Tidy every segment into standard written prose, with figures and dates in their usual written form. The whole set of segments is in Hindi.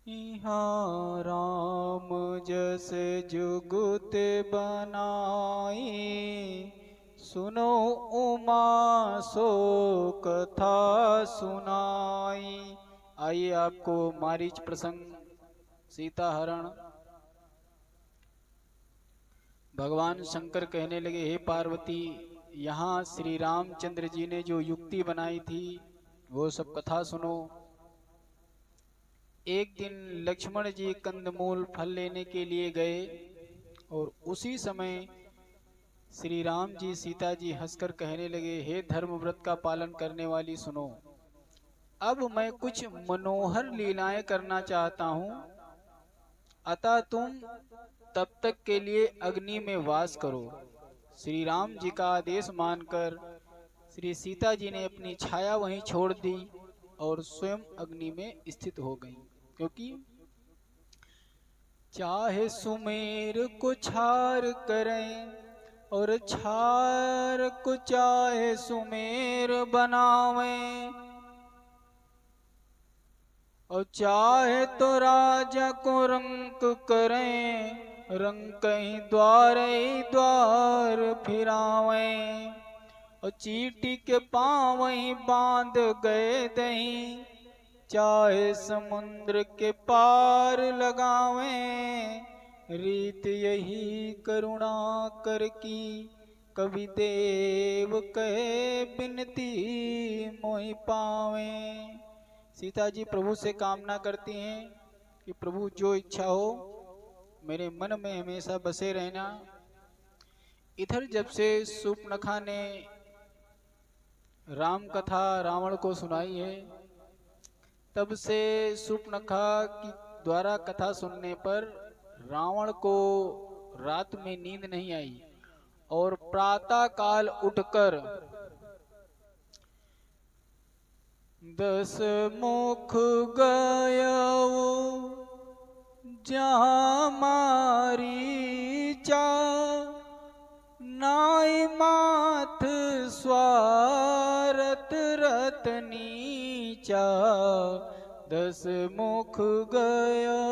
इहाँ राम जस जुगुत बनाई, सुनो उमा सो कथा सुनाई। आइए आपको मारीच प्रसंग सीता हरण। भगवान शंकर कहने लगे, हे पार्वती, यहाँ श्री रामचंद्र जी ने जो युक्ति बनाई थी वो सब कथा सुनो। एक दिन लक्ष्मण जी कंदमूल फल लेने के लिए गए और उसी समय श्री राम जी सीता जी हंसकर कहने लगे, हे धर्मव्रत का पालन करने वाली सुनो, अब मैं कुछ मनोहर लीलाएं करना चाहता हूँ, अतः तुम तब तक के लिए अग्नि में वास करो। श्री राम जी का आदेश मानकर श्री सीता जी ने अपनी छाया वहीं छोड़ दी और स्वयं अग्नि में स्थित हो गई। क्योंकि चाहे सुमेर को छार करें और छार को चाहे सुमेर बनावें, और चाहे तो राजा को रंक करें, रंक ही द्वार फिरावें, और चीटी के पाँव ही बांध गए दहीं, चाहे समुद्र के पार लगावें, रीत यही करुणा कर की, कवि देव कहे बिनती मोहि पावें। सीता जी प्रभु से कामना करती हैं कि प्रभु जो इच्छा हो मेरे मन में हमेशा बसे रहना। इधर जब से सूर्पनखा ने राम कथा रावण को सुनाई है, तब से सूर्पनखा की द्वारा कथा सुनने पर रावण को रात में नींद नहीं आई और प्रातः काल उठकर 10 मुख गयो जहाँ मारीचा, नाई माथ स्वारथ रत नीचा, 10 मुख गयो।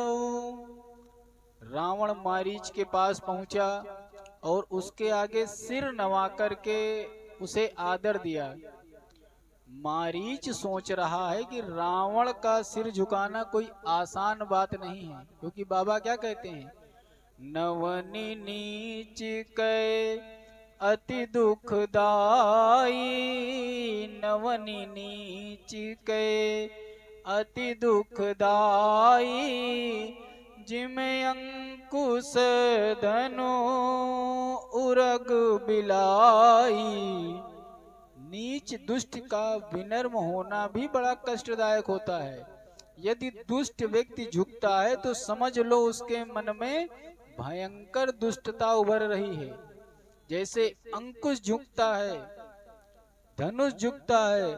रावण मारीच के पास पहुंचा और उसके आगे सिर नवा करके उसे आदर दिया। मारीच सोच रहा है कि रावण का सिर झुकाना कोई आसान बात नहीं है, क्योंकि बाबा क्या कहते हैं, नवनी नीच कै अति दुखदाई, नवनी नीच कै अति दुखदाई, जिमें अंकुश धनु उरग बिलाई। नीच दुष्ट का विनम्र होना भी बड़ा कष्टदायक होता है। यदि दुष्ट व्यक्ति झुकता है तो समझ लो उसके मन में भयंकर दुष्टता उभर रही है। जैसे अंकुश झुकता है, धनुष झुकता है,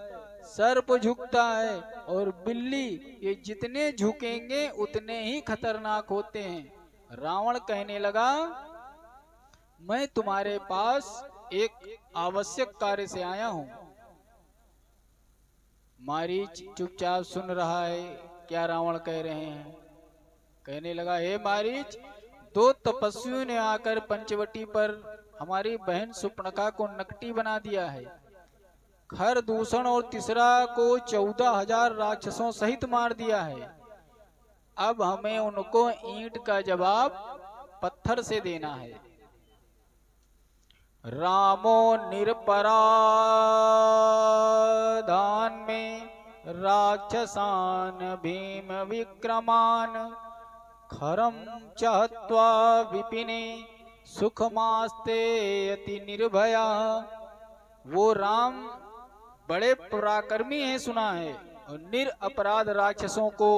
सर्प झुकता है और बिल्ली, ये जितने झुकेंगे उतने ही खतरनाक होते हैं। रावण कहने लगा, मैं तुम्हारे पास एक आवश्यक कार्य से आया हूं। मारीच चुपचाप सुन रहा है क्या रावण कह रहे हैं। कहने लगा, हे मारीच, 2 तपस्वियों ने आकर पंचवटी पर हमारी बहन सूर्पनखा को नकटी बना दिया है। खर दूषण और तीसरा को 14,000 राक्षसों सहित मार दिया है। अब हमें उनको ईंट का जवाब पत्थर से देना है। रामो निरपराधान में राक्षसान भीम विक्रमान, खरम चहत्वा विपिने सुखमास्ते अति निर्भया। वो राम बड़े पराक्रमी हैं सुना है, और निरपराध राक्षसों को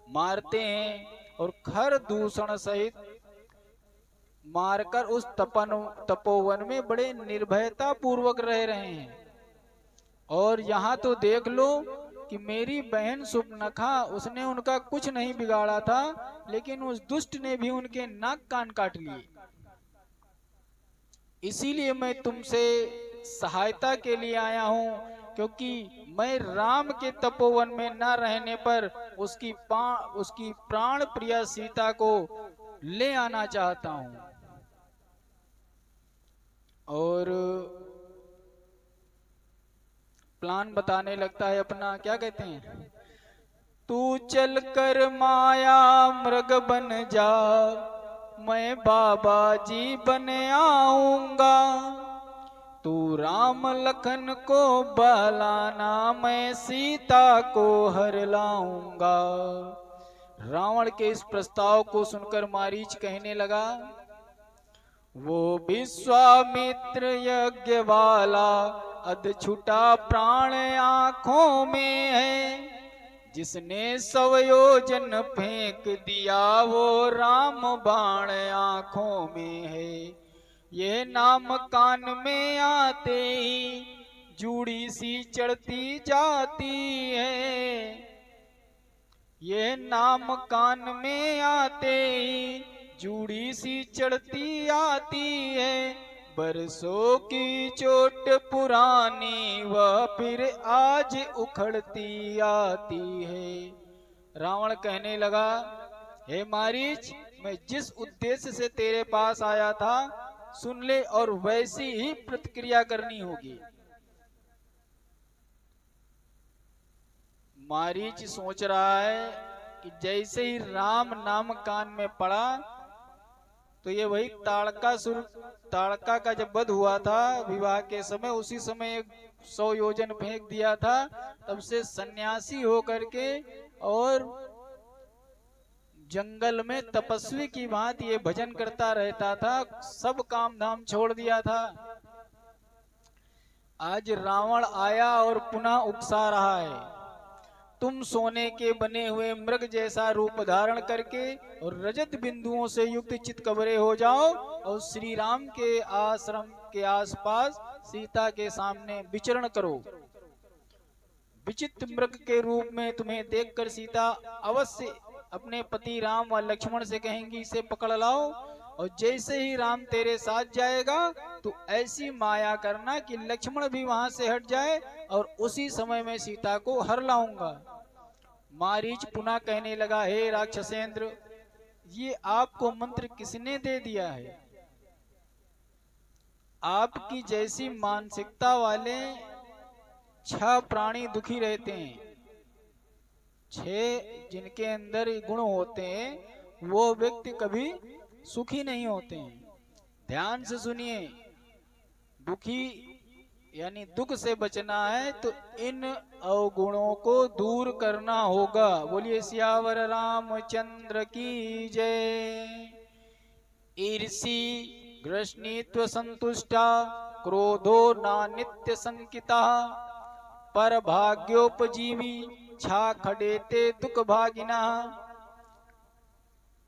मारते हैं और खर दूषण सहित मारकर उस तपोवन में बड़े निर्भयता पूर्वक रह रहे हैं। और यहाँ तो देख लो कि मेरी बहन सूर्पनखा, उसने उनका कुछ नहीं बिगाड़ा था, लेकिन उस दुष्ट ने भी उनके नाक कान काट लिए। इसीलिए मैं तुमसे सहायता के लिए आया हूँ क्योंकि मैं राम के तपोवन में न रहने पर उसकी प्राण प्रिया सीता को ले आना चाहता हूं। और प्लान बताने लगता है अपना, क्या कहते हैं, तू चल कर माया मृग बन जा, मैं बाबा जी बन आऊंगा। तू राम लखन को बहलाना, मैं सीता को हर लाऊंगा। रावण के इस प्रस्ताव को सुनकर मारीच कहने लगा, वो विश्वामित्र यज्ञ वाला अध छुटा प्राण आंखों में है, जिसने 100 योजन फेंक दिया वो राम बाण आंखों में है। ये नाम कान में आते ही जूड़ी सी चढ़ती जाती है। ये नाम कान में आते ही जूड़ी सी चढ़ती आती है। बरसों की चोट पुरानी वह फिर आज उखड़ती आती है। रावण कहने लगा, हे मारीच, मैं जिस उद्देश्य से तेरे पास आया था सुन ले, और वैसी ही प्रतिक्रिया करनी होगी। मारीच सोच रहा है कि जैसे ही राम नाम कान में पड़ा तो ये वही ताड़का का जब वध हुआ था विवाह के समय, उसी समय 100 योजन फेंक दिया था। तब से सन्यासी होकर के और जंगल में तपस्वी की भांति ये भजन करता रहता था, सब काम धाम छोड़ दिया था। आज रावण आया और पुनः उकसा रहा है, तुम सोने के बने हुए मृग जैसा रूप धारण करके और रजत बिंदुओं से युक्त चितकबरे हो जाओ और श्री राम के आश्रम के आसपास सीता के सामने विचरण करो। विचित्र मृग के रूप में तुम्हें देखकर सीता अवश्य अपने पति राम व लक्ष्मण से कहेंगी, इसे पकड़ लाओ। और जैसे ही राम तेरे साथ जाएगा तो ऐसी माया करना कि लक्ष्मण भी वहां से हट जाए और उसी समय में सीता को हर लाऊंगा। मारीच पुनः कहने लगा, हे राक्षसेंद्र, ये आपको मंत्र किसने दे दिया है? आपकी जैसी मानसिकता वाले 6 प्राणी दुखी रहते हैं। 6 जिनके अंदर गुण होते हैं वो व्यक्ति कभी सुखी नहीं होते हैं। ध्यान से सुनिए, दुखी यानी दुख से बचना है तो इन अवगुणों को दूर करना होगा। बोलिए सियावर रामचंद्र की जय। ईर्षि घृष्णीत्व संतुष्टा, क्रोधो नानित्य संकिता, पर भाग्योपजीवी छा खडेते दुख भागिना।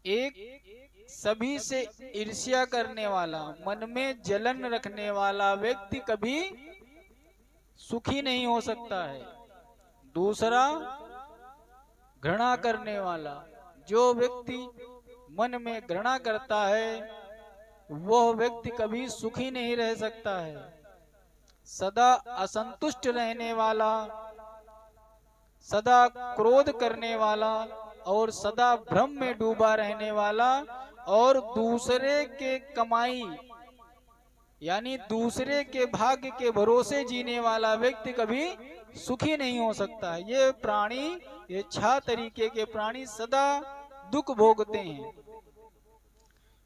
एक सभी से ईर्ष्या करने वाला, मन में जलन रखने वाला व्यक्ति कभी सुखी नहीं हो सकता है। दूसरा, घृणा करने वाला, जो व्यक्ति मन में घृणा करता है वह व्यक्ति कभी सुखी नहीं रह सकता है। सदा असंतुष्ट रहने वाला, सदा क्रोध करने वाला और सदा भ्रम में डूबा रहने वाला और दूसरे के कमाई यानी दूसरे के भाग्य के भरोसे जीने वाला व्यक्ति कभी सुखी नहीं हो सकता। ये प्राणी, ये 6 तरीके के प्राणी सदा दुख भोगते हैं।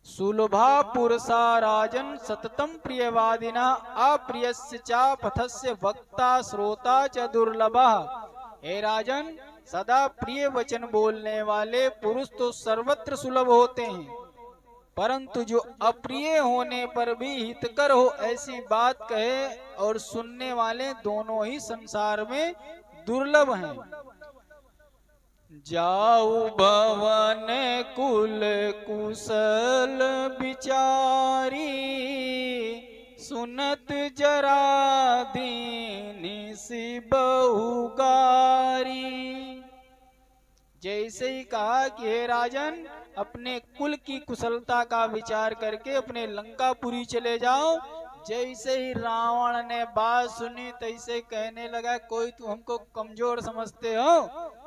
सुलभा पुरुषा राजन सततम प्रियवादिना, अप्रियस्य च पथस्य वक्ता श्रोता च दुर्लभा। हे राजन, सदा प्रिय वचन बोलने वाले पुरुष तो सर्वत्र सुलभ होते हैं, परंतु जो अप्रिय होने पर भी हितकर हो ऐसी बात कहे और सुनने वाले दोनों ही संसार में दुर्लभ हैं। जाऊ भवन कुल कुशल विचारी, सुनत जरा दीनी सी बहुगारी। जैसे ही कहा कि हे राजन, अपने कुल की कुशलता का विचार करके अपने लंकापुरी चले जाओ, जैसे ही रावण ने बात सुनी तैसे कहने लगा, कोई तू हमको कमजोर समझते हो?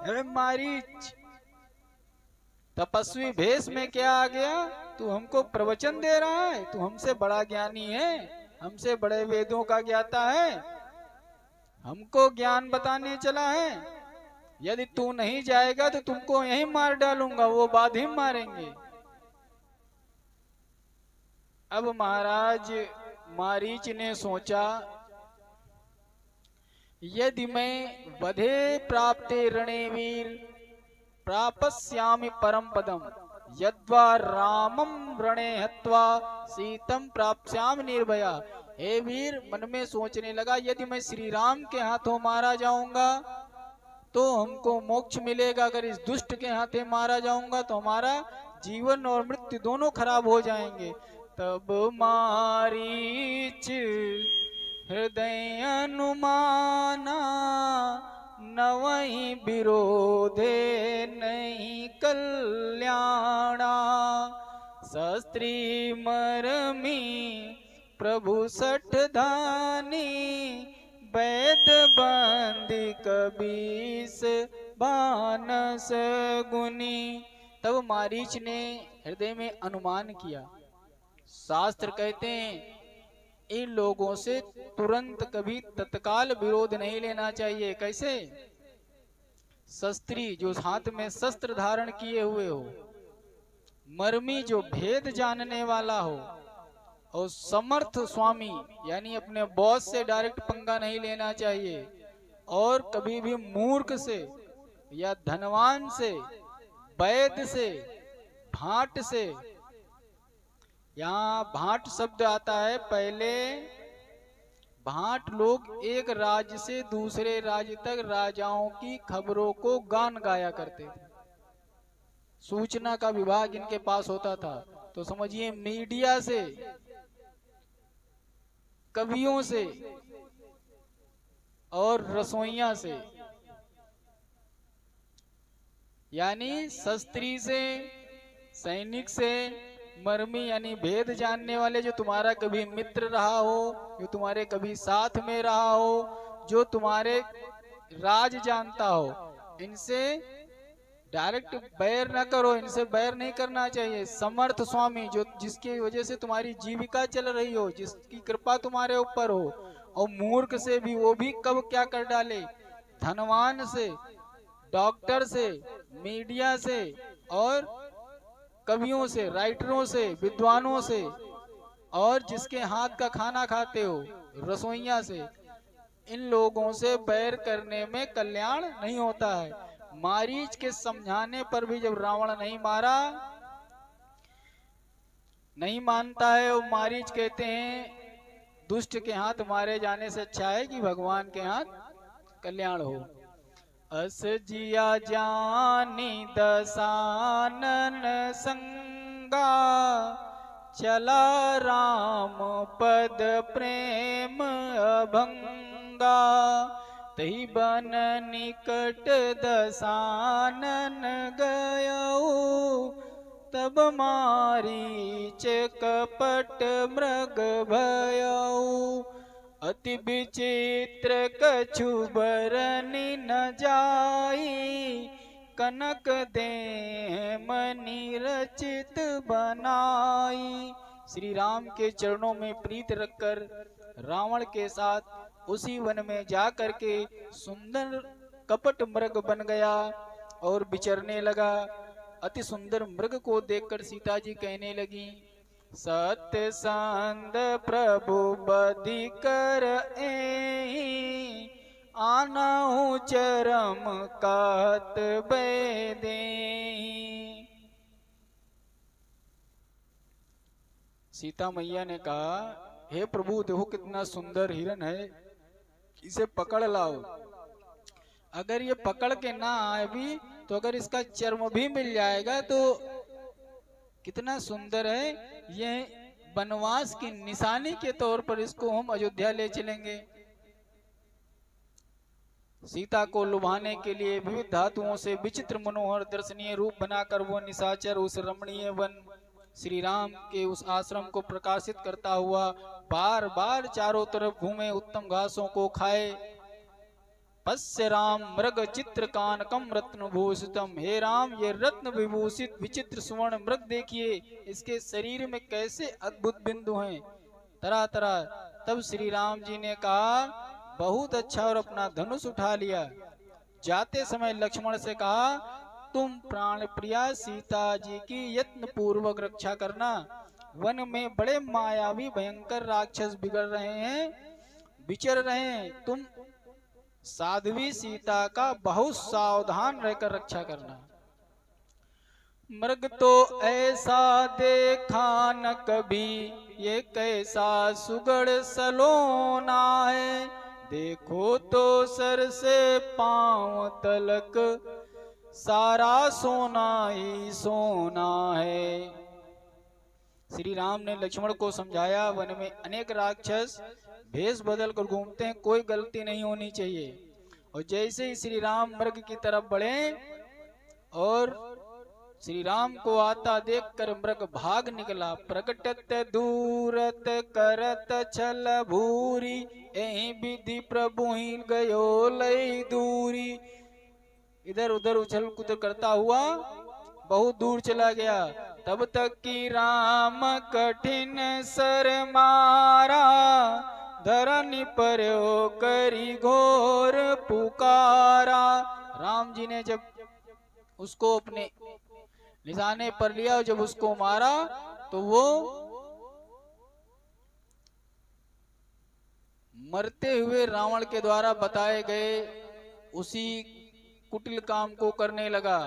अरे मारीच, तपस्वी भेष में क्या आ गया? तू हमको प्रवचन दे रहा है? तू हमसे बड़ा ज्ञानी है, हमसे बड़े वेदों का ज्ञाता है, हमको ज्ञान बताने चला है? यदि तू नहीं जाएगा तो तुमको यहीं मार डालूंगा। वो बाद ही मारेंगे। अब महाराज मारीच ने सोचा, यदि मैं वधे प्राप्ते रणे वीर प्रापस्यामि परम पदम यद्वा रामम रणे हत्वा सीतम प्राप्स्यामि निर्भया। हे वीर, मन में सोचने लगा, यदि मैं श्री राम के हाथों मारा जाऊंगा तो हमको मोक्ष मिलेगा, अगर इस दुष्ट के हाथे मारा जाऊंगा तो हमारा जीवन और मृत्यु दोनों खराब हो जाएंगे। तब मारीच हृदय अनुमाना, नवहि विरोधे नहीं कल्याणा। शस्त्री मरमी प्रभु सठ धानी, वैद बंदी कबीस बानस गुनी। तब मारीच ने हृदय में अनुमान किया। शास्त्र कहते हैं इन लोगों से तुरंत कभी तत्काल विरोध नहीं लेना चाहिए। कैसे? शस्त्री जो हाथ में शस्त्र धारण किए हुए हो, मर्मी जो भेद जानने वाला हो, और समर्थ स्वामी यानी अपने बॉस से डायरेक्ट पंगा नहीं लेना चाहिए। और कभी भी मूर्ख से या धनवान से, वैद से, भाट से, यहाँ भाट शब्द आता है। पहले भाट लोग एक राज्य से दूसरे राज्य तक राजाओं की खबरों को गान गाया करते थे। सूचना का विभाग इनके पास होता था। तो समझिए मीडिया से, कवियों से और रसोइया से, यानी शस्त्री से, सैनिक से, मर्मी यानी भेद जानने वाले, जो तुम्हारा कभी मित्र रहा हो, जो तुम्हारे कभी साथ में रहा हो, जो तुम्हारे राज जानता हो, इनसे डायरेक्ट बैर न करो, इनसे बैर नहीं करना चाहिए। समर्थ स्वामी जो जिसकी वजह से तुम्हारी जीविका चल रही हो, जिसकी कृपा तुम्हारे ऊपर हो। और मूर्ख से भी, वो भी कब क्या कर डाले। धनवान से, डॉक्टर से, मीडिया से और कवियों से, राइटरों से, विद्वानों से, और जिसके हाथ का खाना खाते हो, रसोइया से, इन लोगों से बैर करने में कल्याण नहीं होता है। मारीच के समझाने पर भी जब रावण नहीं मारा, नहीं मानता है, और मारीच कहते हैं दुष्ट के हाथ मारे जाने से अच्छा है कि भगवान के हाथ कल्याण हो। अस जिया जानी दसानन संगा, चला राम पद प्रेम अभंगा। तही बन निकट दसानन गयऊ, तब मारीच कपट मृग भयऊ। अति विचित्र कछु बरनि न जाई, कनक देह मणि रचित बनाई। श्री राम के चरणों में प्रीत रखकर रावण के साथ उसी वन में जा करके सुंदर कपट मृग बन गया और विचरने लगा। अति सुंदर मृग को देखकर सीता जी कहने लगी, सत्य संद प्रभु बधि कर एहि, आनहु चरम कहत बेदेहि। सीता मैया ने कहा, हे प्रभु देखो कितना सुंदर हिरन है, इसे पकड़ लाओ। अगर ये पकड़ के ना आए भी तो अगर इसका चर्म भी मिल जाएगा तो कितना सुंदर है। ये वनवास की निशानी के तौर पर इसको हम अयोध्या ले चलेंगे। सीता को लुभाने के लिए विविध धातुओं से विचित्र मनोहर दर्शनीय रूप बनाकर वो निशाचर उस रमणीय वन श्री राम के उस आश्रम को प्रकाशित करता हुआ बार बार चारों तरफ घूमे, उत्तम घासों को खाए। पश्य राम मृग चित्र कानकम रत्न भूषितम, हे राम ये रत्न विभूषित विचित्र सुवर्ण मृग देखिए, इसके शरीर में कैसे अद्भुत बिंदु हैं, तरह तरह। तब श्री राम जी ने कहा बहुत अच्छा, और अपना धनुष उठा लिया। जाते समय लक्ष्मण से कहा तुम प्राण प्रिया सीता जी की यत्न पूर्वक रक्षा करना, वन में बड़े मायावी भयंकर राक्षस बिगड़ रहे हैं, विचर रहे हैं, तुम साध्वी सीता का बहुत सावधान रहकर रक्षा करना। मृग तो ऐसा देखा न कभी, ये कैसा सुगढ़ सलोना है, देखो तो सर से पांव तलक सारा सोना ही सोना है। श्री राम ने लक्ष्मण को समझाया, वन में अनेक राक्षस भेष बदल कर घूमते हैं, कोई गलती नहीं होनी चाहिए। और जैसे ही श्री राम मृग की तरफ बढ़े और श्री राम को आता देखकर मृग भाग निकला। प्रकटत दूरत करत छल भूरी, एहि विधि प्रभु ही गयो लई दूरी। इधर उधर उछल कूद करता हुआ बहुत दूर चला गया। तब तक कि राम कठिन सर मारा, धरनी पर हो करी घोर पुकारा। राम जी ने जब उसको अपने निशाने पर लिया और जब उसको मारा तो वो मरते हुए रावण के द्वारा बताए गए उसी कुटिल काम को करने लगा।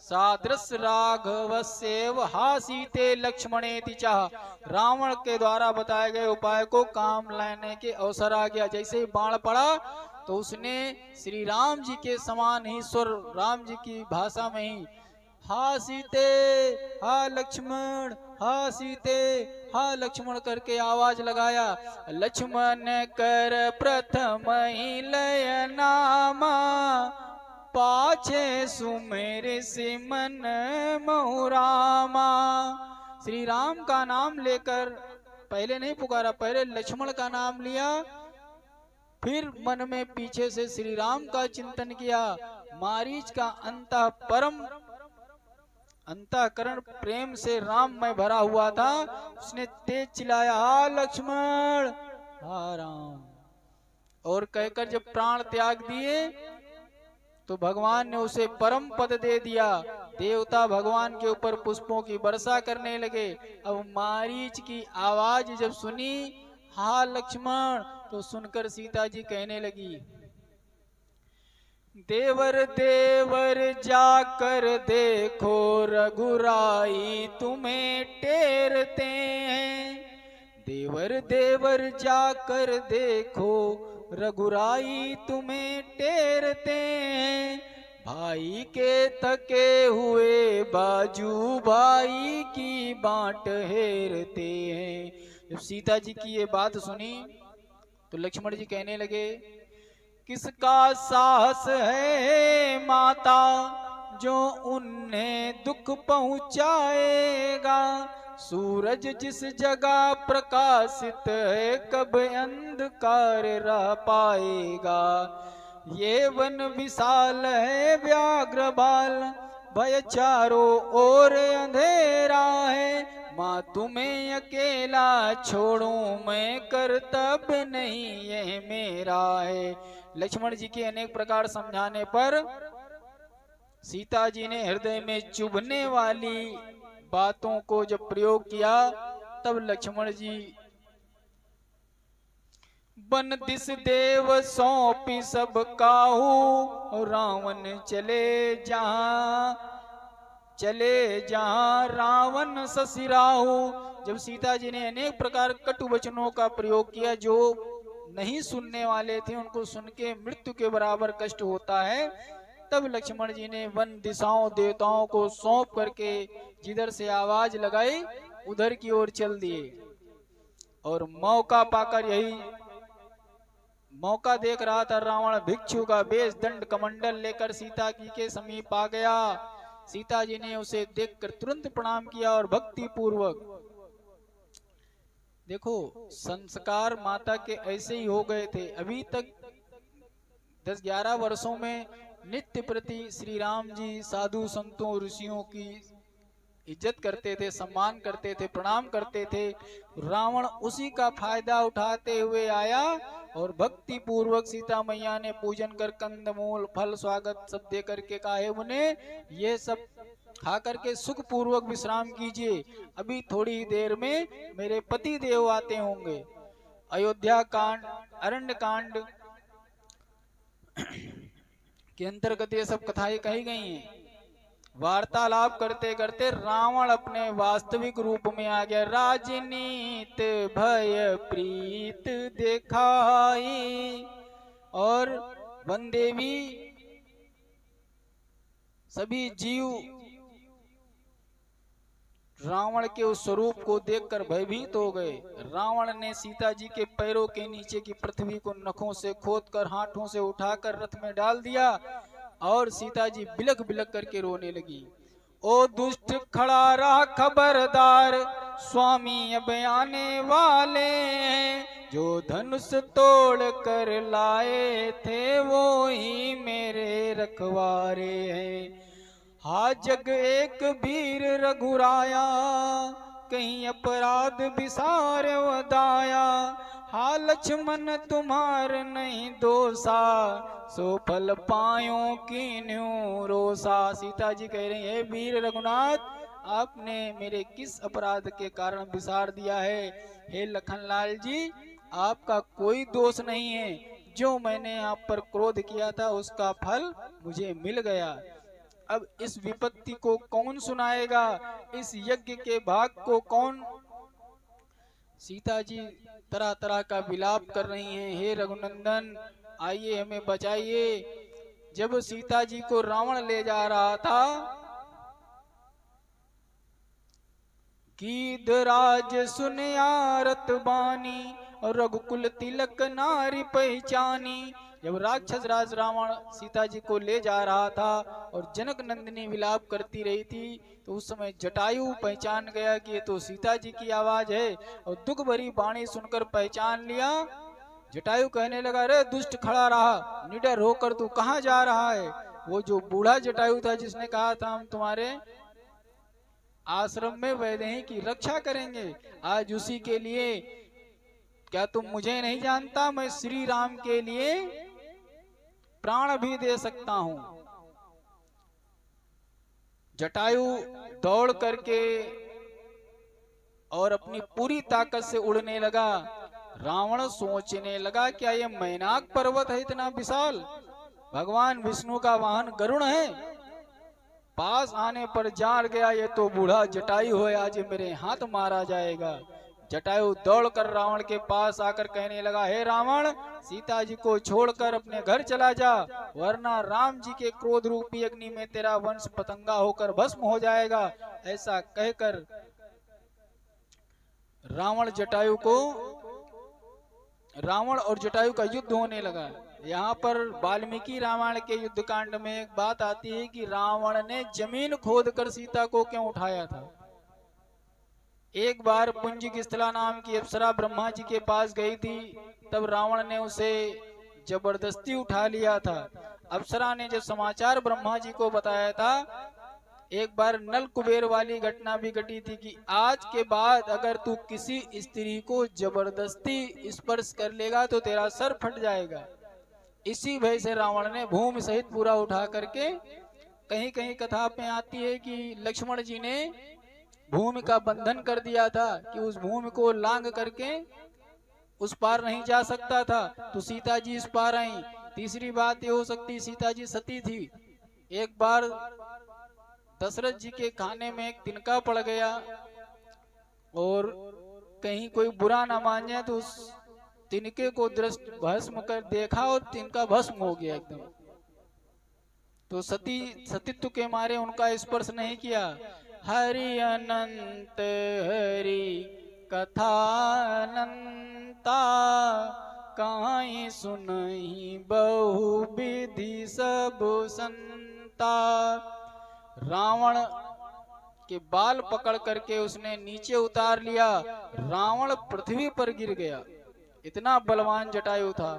सादृश राघव सेव हासीते लक्ष्मणेति चाह, रावण के द्वारा बताए गए उपाय को काम लाने के अवसर आ गया। जैसे ही बाण पड़ा तो उसने श्री राम जी के समान ही स्वर, राम जी की भाषा में ही हा सीते हा लक्ष्मण, हा सीते हा लक्ष्मण करके आवाज लगाया। लक्ष्मण कर प्रथम ही लय नामा, पाछे सुमेर सिमन महुरामा। श्री राम का नाम लेकर पहले नहीं पुकारा, पहले लक्ष्मण का नाम लिया, फिर मन में पीछे से श्री राम का चिंतन किया। मारीच का अंतःकरण प्रेम से राम में भरा हुआ था, उसने तेज चिल्लाया हा लक्ष्मण हा राम, और कहकर जब प्राण त्याग दिए तो भगवान ने उसे परम पद दे दिया। देवता भगवान के ऊपर पुष्पों की वर्षा करने लगे। अब मारीच की आवाज जब सुनी हा लक्ष्मण, तो सुनकर सीता जी कहने लगी देवर देवर जाकर देखो रघुराई तुम्हें टेरते हैं, देवर देवर जाकर देखो रघुराई तुम्हें टेरते हैं, भाई के थके हुए बाजू भाई की बांट हेरते हैं। जब सीता जी की ये बात सुनी तो लक्ष्मण जी कहने लगे किसका साहस है माता, जो उन्हें दुख पहुंचाएगा, सूरज जिस जगह प्रकाशित है कब अंधकार रह पाएगा, ये वन विशाल है व्याघ्र बाल, भय चारों ओर अंधेरा है, माँ तुम्हें अकेला छोड़ूं मैं कर्तव्य नहीं यह मेरा है। लक्ष्मण जी के अनेक प्रकार समझाने पर सीता जी ने हृदय में चुभने वाली बातों को जब प्रयोग किया, तब लक्ष्मण जी बन दिस देव सौंपी सब काहू, रावण चले जहां रावण ससिराहू। जब सीता जी ने अनेक प्रकार कटु वचनों का प्रयोग किया, जो नहीं सुनने वाले थे उनको सुन के मृत्यु के बराबर कष्ट होता है, तब लक्ष्मण जी ने वन दिशाओं देवताओं को सौंप करके जिधर से आवाज लगाई उधर की ओर चल दिए। और मौका पाकर, यही मौका देख रहा था रावण, भिक्षु का वेश दंड कमंडल लेकर सीता जी के समीप आ गया। सीता जी ने उसे देखकर तुरंत प्रणाम किया और भक्ति पूर्वक देखो, संस्कार माता के ऐसे ही हो गए थे। अभी तक 10-11 वर्षों में नित्य प्रति श्री राम जी साधु संतों ऋषियों की इज्जत करते थे, सम्मान करते थे, प्रणाम करते थे। रावण उसी का फायदा उठाते हुए आया और भक्ति पूर्वक सीता मैया ने पूजन कर कंदमूल फल स्वागत सब दे करके कहा है उन्हें ये सब खा करके सुख पूर्वक विश्राम कीजिए, अभी थोड़ी देर में मेरे पति देव आते होंगे। अयोध्या कांड, अरण्य कांड के अंतर्गत ये सब कथाएं कही गई हैं। वार्तालाप करते करते रावण अपने वास्तविक रूप में आ गया। राजनीत भय प्रीत देखाई और वन देवी सभी जीव रावण के उस स्वरूप को देखकर भयभीत हो गए। रावण ने सीता जी के पैरों के नीचे की पृथ्वी को नखों से खोदकर हाथों से उठाकर रथ में डाल दिया और सीता जी बिलख बिलख करके रोने लगी। ओ दुष्ट खड़ा रहा खबरदार, स्वामी अब आने वाले हैं, जो धनुष तोड़ कर लाए थे वो ही मेरे रखवारे हैं। हा जग एक वीर रघुराया, कहीं अपराध विसार वदाया, हा लक्ष्मण तुम्हार नहीं दोषा, सो फल पायो कीन्यू रोसा। सीता जी कह रही है, वीर रघुनाथ आपने मेरे किस अपराध के कारण विसार दिया है। हे लखनलाल जी, आपका कोई दोष नहीं है, जो मैंने आप पर क्रोध किया था उसका फल मुझे मिल गया। अब इस विपत्ति को कौन सुनाएगा, इस यज्ञ के भाग को कौन। सीता जी तरह तरह का विलाप कर रही हैं, हे रघुनंदन आइए हमें बचाइए। जब सीता जी को रावण ले जा रहा था, गीधराज सुने आरत बानी और रघुकुल तिलक नारी पहचानी। जब राक्षस राज रावण सीता जी को ले जा रहा था और जनक नंदिनी विलाप करती रही थी, तो उस समय जटायु पहचान गया कि ये तो सीता जी की आवाज है और दुख भरी वाणी सुनकर पहचान लिया। जटायु कहने लगा, रे दुष्ट खड़ा रहा, निडर होकर तू कहाँ जा रहा है। वो जो बूढ़ा जटायु था जिसने कहा था हम तुम्हारे आश्रम में वैदेही की रक्षा करेंगे, आज उसी के लिए, क्या तुम मुझे नहीं जानता, मैं श्री राम के लिए प्राण भी दे सकता हूं। जटायु दौड़ करके और अपनी पूरी ताकत से उड़ने लगा। रावण सोचने लगा, क्या ये मैनाक पर्वत है इतना विशाल, भगवान विष्णु का वाहन गरुड़ है। पास आने पर जान गया ये तो बूढ़ा जटायु है, आज मेरे हाथ मारा जाएगा। जटायु दौड़कर रावण के पास आकर कहने लगा, हे रावण, सीता जी को छोड़कर अपने घर चला जा, वरना राम जी के क्रोध रूपी अग्नि में तेरा वंश पतंगा होकर भस्म हो जाएगा। ऐसा कहकर रावण और जटायु का युद्ध होने लगा। यहाँ पर वाल्मीकि रामायण के युद्ध कांड में एक बात आती है कि रावण ने जमीन खोदकर सीता को क्यों उठाया था। एक बार पुंजकिस्थला नाम की अप्सरा ब्रह्मा जी के पास गई थी, तब रावण ने उसे जबरदस्ती उठा लिया था। अप्सरा ने जब समाचार ब्रह्मा जी को बताया था, एक बार नल कुबेर वाली घटना भी घटी थी कि आज के बाद अगर तू किसी स्त्री को जबरदस्ती स्पर्श कर लेगा तो तेरा सर फट जाएगा। इसी भय से रावण ने भूमि सहित पूरा उठा करके, कहीं कहीं कथा में आती है कि लक्ष्मण जी ने भूमि का बंधन कर दिया था कि उस भूमि को लांग करके उस पार नहीं जा सकता था, तो सीता जी इस पार आई। तीसरी बात ये हो सकती सीता जी सती थी। एक बार दशरथ जी के खाने में एक तिनका पड़ गया और कहीं कोई बुरा ना मान जाए तो उस तिनके को दृष्ट भस्म कर देखा और तिनका भस्म हो गया एकदम। तो सतीत्व के मारे उनका स्पर्श नहीं किया। हरि अनंत हरि कथा अनंता, काई सुनहि बहु विधि सब संता। रावण के बाल पकड़ करके उसने नीचे उतार लिया। रावण पृथ्वी पर गिर गया। इतना बलवान जटायु था।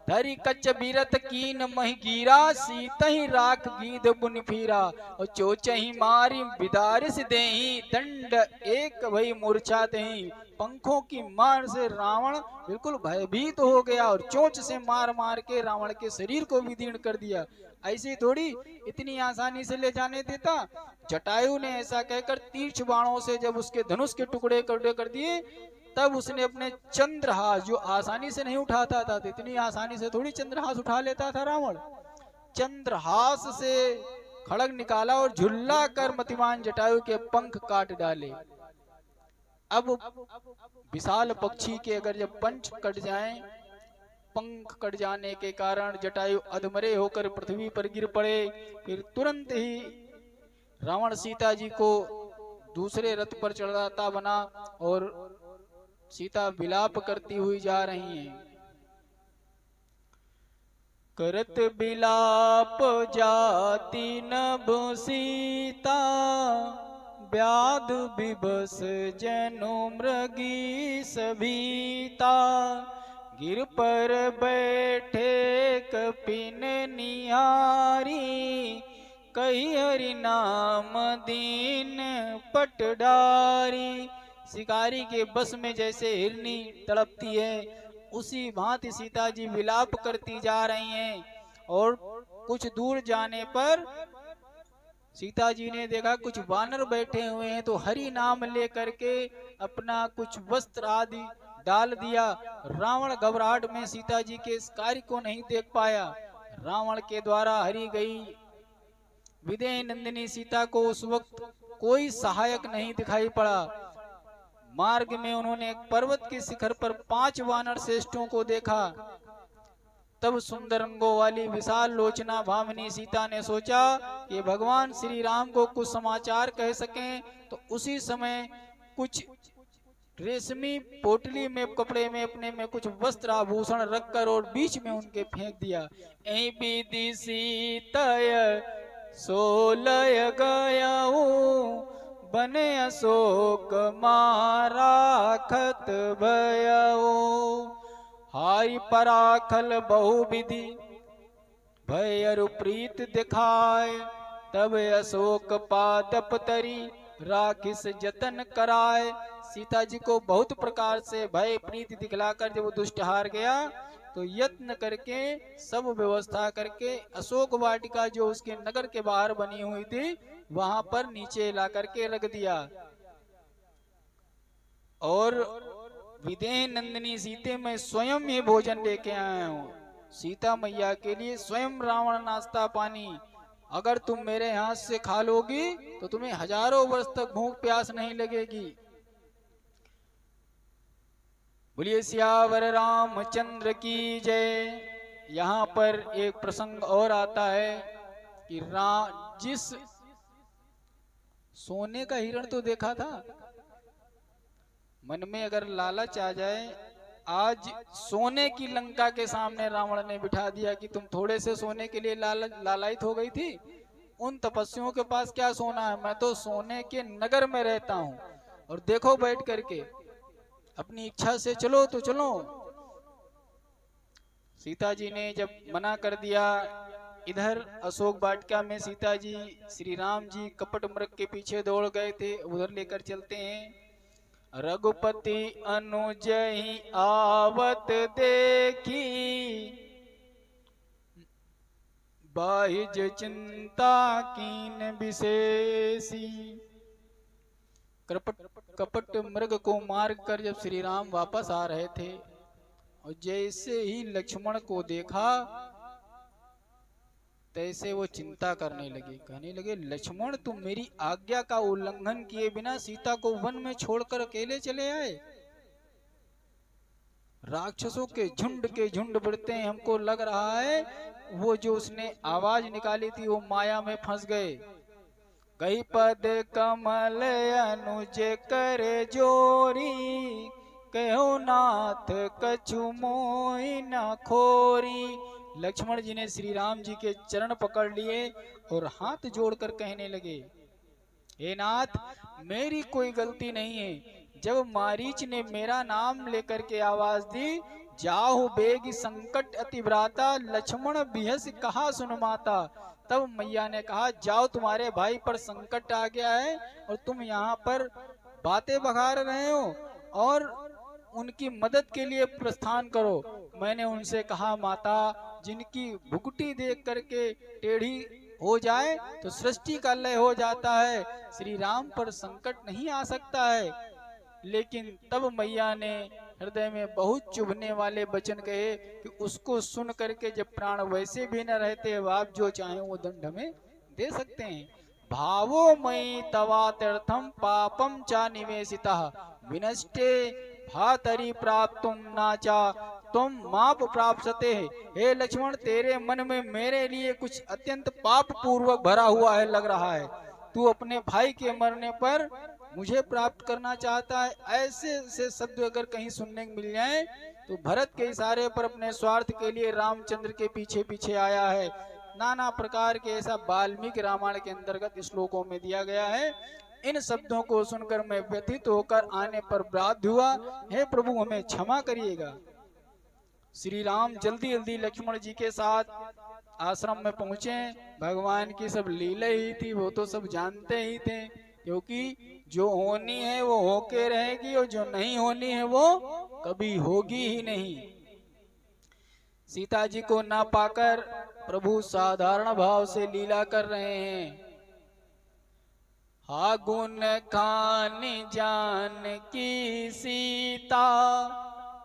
धरी कच्च बीरत कीन मही गिरा, सीत ही राख गीध बुन फिरा। और चोचही मारी बिदारिस देही, दंड एक भई मूर्छा देही। पंखों की मार से रावण बिल्कुल भयभीत हो गया और चोंच से मार मार के रावण के शरीर को भी दीर्ण कर दिया। ऐसी थोड़ी इतनी आसानी से ले जाने देता। जटायु ने ऐसा कहकर तीक्ष्ण बाणों से जब उसके धनुष के टुकड़े कर दिए, तब उसने अपने चंद्रहास, जो आसानी से नहीं उठाता था, इतनी आसानी से थोड़ी चंद्रहास उठा लेता था रावण, चंद्रहास से खड़ग निकाला और झुल्ला कर मतिमान जटायु के पंख काट डाले। अब विशाल पक्षी के अगर जब पंख कट जाएं, पंख कट जाने के कारण जटायु अधमरे होकर पृथ्वी पर गिर पड़े। फिर तुरंत ही रावण सीता जी को दूसरे रथ पर चढ़ाता बना और सीता विलाप करती हुई जा रही हैं। करत विलाप जाति नभ सीता, व्याध विबस जनु मृगी सभीता। गिर पर बैठे कपिन निहारी, कही हरि नाम दीन पटडारी। शिकारी के बस में जैसे हिरनी तड़पती है, उसी भांति सीता जी विलाप करती जा रही हैं। और कुछ दूर जाने पर सीता जी ने देखा कुछ वानर बैठे हुए हैं, तो हरि नाम लेकर के अपना कुछ वस्त्र आदि डाल दिया। रावण घबराहट में सीता जी के इस कार्य को नहीं देख पाया। रावण के द्वारा हरी गई विदेह नंदिनी सीता को उस वक्त कोई सहायक नहीं दिखाई पड़ा। मार्ग में उन्होंने एक पर्वत के शिखर पर 5 वानर श्रेष्ठों को देखा। तब सुंदर अंगों वाली विशाल लोचना भामिनी सीता ने सोचा कि भगवान श्री राम को कुछ समाचार कह सकें, तो उसी समय कुछ रेशमी पोटली में कपड़े में अपने में कुछ वस्त्र आभूषण रखकर और बीच में उनके फेंक दिया। ऐ विधि सीतय सोलय गयाऊ, बने अशोक माराखत भयऊ। हाय पराखल बहु विधि भय अरु प्रीत दिखाए, तब अशोक पादप तरी राखिस जतन कराए। सीता जी को बहुत प्रकार से भय प्रीति दिखलाकर जब वो दुष्ट हार गया, तो यत्न करके सब व्यवस्था करके अशोक वाटिका जो उसके नगर के बाहर बनी हुई थी, वहां पर नीचे ला करके रख दिया। और विदेह नंदिनी सीते मैं स्वयं ही भोजन लेके आया हूँ। सीता मैया के लिए स्वयं रावण नाश्ता पानी, अगर तुम मेरे हाथ से खा लोगी तो तुम्हें हजारों वर्ष तक भूख प्यास नहीं लगेगी। बोलिए सियावर रामचंद्र की जय। यहाँ पर एक प्रसंग और आता है कि जिस सोने का हिरण तो देखा था, मन में अगर लालच आ जाए, आज सोने की लंका के सामने रावण ने बिठा दिया कि तुम थोड़े से सोने के लिए लालायित हो गई थी। उन तपस्वियों के पास क्या सोना है, मैं तो सोने के नगर में रहता हूँ, और देखो बैठ करके अपनी इच्छा से चलो तो चलो। सीता जी ने जब मना कर दिया, इधर अशोक वाटिका में सीता जी श्री राम जी कपट मृग के पीछे दौड़ गए थे, उधर लेकर चलते हैं। रघुपति अनुजहि आवत देखी, बाहिज चिंता कीन विशेषी। कपट मृग को मार कर जब श्री राम वापस आ रहे थे, और जैसे ही लक्ष्मण को देखा, तैसे वो चिंता करने लगे। कहने लगे, लक्ष्मण तुम मेरी आज्ञा का उल्लंघन किए बिना सीता को वन में छोड़कर अकेले चले आए। राक्षसों के झुंड बढ़ते हैं, हमको लग रहा है वो जो उसने आवाज निकाली थी वो माया में फंस गए। गई पद कमल अनुज कर जोरी, कहो नाथ कछु मोहि न खोरी। लक्ष्मण जी ने श्री राम जी के चरण पकड़ लिए और हाथ जोड़कर कहने लगे, हे नाथ, मेरी कोई गलती नहीं है। जब मारीच ने मेरा नाम लेकर के आवाज दी, जाहु बेग संकट अतिव्राता, लक्ष्मण बिहस कहा सुन माता। तब मैया ने कहा, जाओ तुम्हारे भाई पर संकट आ गया है और तुम यहाँ पर बातें बघार रहे हो और उनकी मदद के लिए प्रस्थान करो। मैंने उनसे कहा, माता, जिनकी भुगटी देख करके टेढ़ी हो जाए तो सृष्टि का लय हो जाता है, श्री राम पर संकट नहीं आ सकता है। लेकिन तब मैया ने हृदय में बहुत चुभने वाले वचन कहे कि उसको सुन करके जब प्राण वैसे भी न रहते, आप जो चाहें वो दंड हमें दे सकते हैं। भावो मयि तवा तीर्थम पापम चा निवेशिता, विनष्टे भातरी प्राप्तुम नाचा तुम माप प्राप्सते। हे लक्ष्मण, तेरे मन में मेरे लिए कुछ अत्यंत पाप पूर्वक भरा हुआ है लग रहा है। तू अपने भाई के मरने पर मुझे प्राप्त करना चाहता है। ऐसे से शब्द अगर कहीं सुनने को मिल जाए तो भरत के इशारे पर अपने स्वार्थ के लिए रामचंद्र के पीछे पीछे आया है। नाना प्रकार के ऐसा वाल्मीकि रामायण के अंतर्गत श्लोकों में दिया गया है। इन शब्दों को सुनकर मैं व्यथित होकर आने पर बाध्य हुआ। हे प्रभु, हमें क्षमा करिएगा। श्री राम जल्दी जल्दी लक्ष्मण जी के साथ आश्रम में पहुंचे। भगवान की सब लीला ही थी, वो तो सब जानते ही थे, क्योंकि जो होनी है वो होके रहेगी और जो नहीं होनी है वो कभी होगी ही नहीं। सीता जी को ना पाकर प्रभु साधारण भाव से लीला कर रहे हैं। हा गुण खान जान की सीता,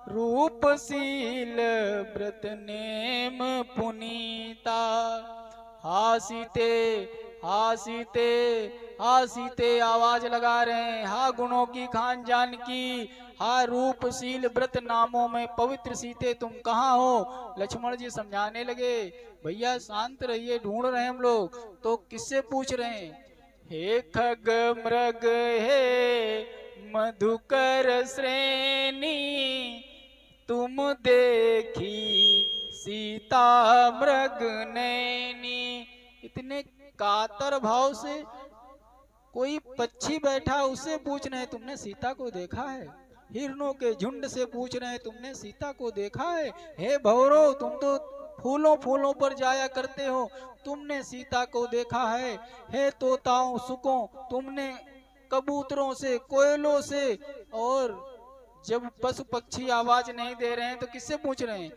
रूपशील व्रत नेम पुनीता। हा सीते, हा सीते, हा सीते आवाज लगा रहे हैं। हा गुणों की खान जान की, हा रूपशील व्रत नामों में पवित्र सीते, तुम कहाँ हो? लक्ष्मण जी समझाने लगे, भैया शांत रहिए, ढूंढ रहे हैं हम लोग। तो किससे पूछ रहे हैं? हे खग मृग हे मधुकर श्रेणी, तुम देखी सीता मृग नैनी। इतने कातर भाव से कोई पक्षी बैठा उससे पूछ रहे हैं, तुमने सीता को देखा है? हिरणों के झुंड से पूछ रहे हैं, तुमने सीता को देखा है? हे भौरों, तुम तो फूलों फूलों पर जाया करते हो, तुमने सीता को देखा है? हे तोताओं सुकों, तुमने कबूतरों से, कोयलों से, और जब पशु पक्षी आवाज नहीं दे रहे हैं तो किससे पूछ रहे हैं?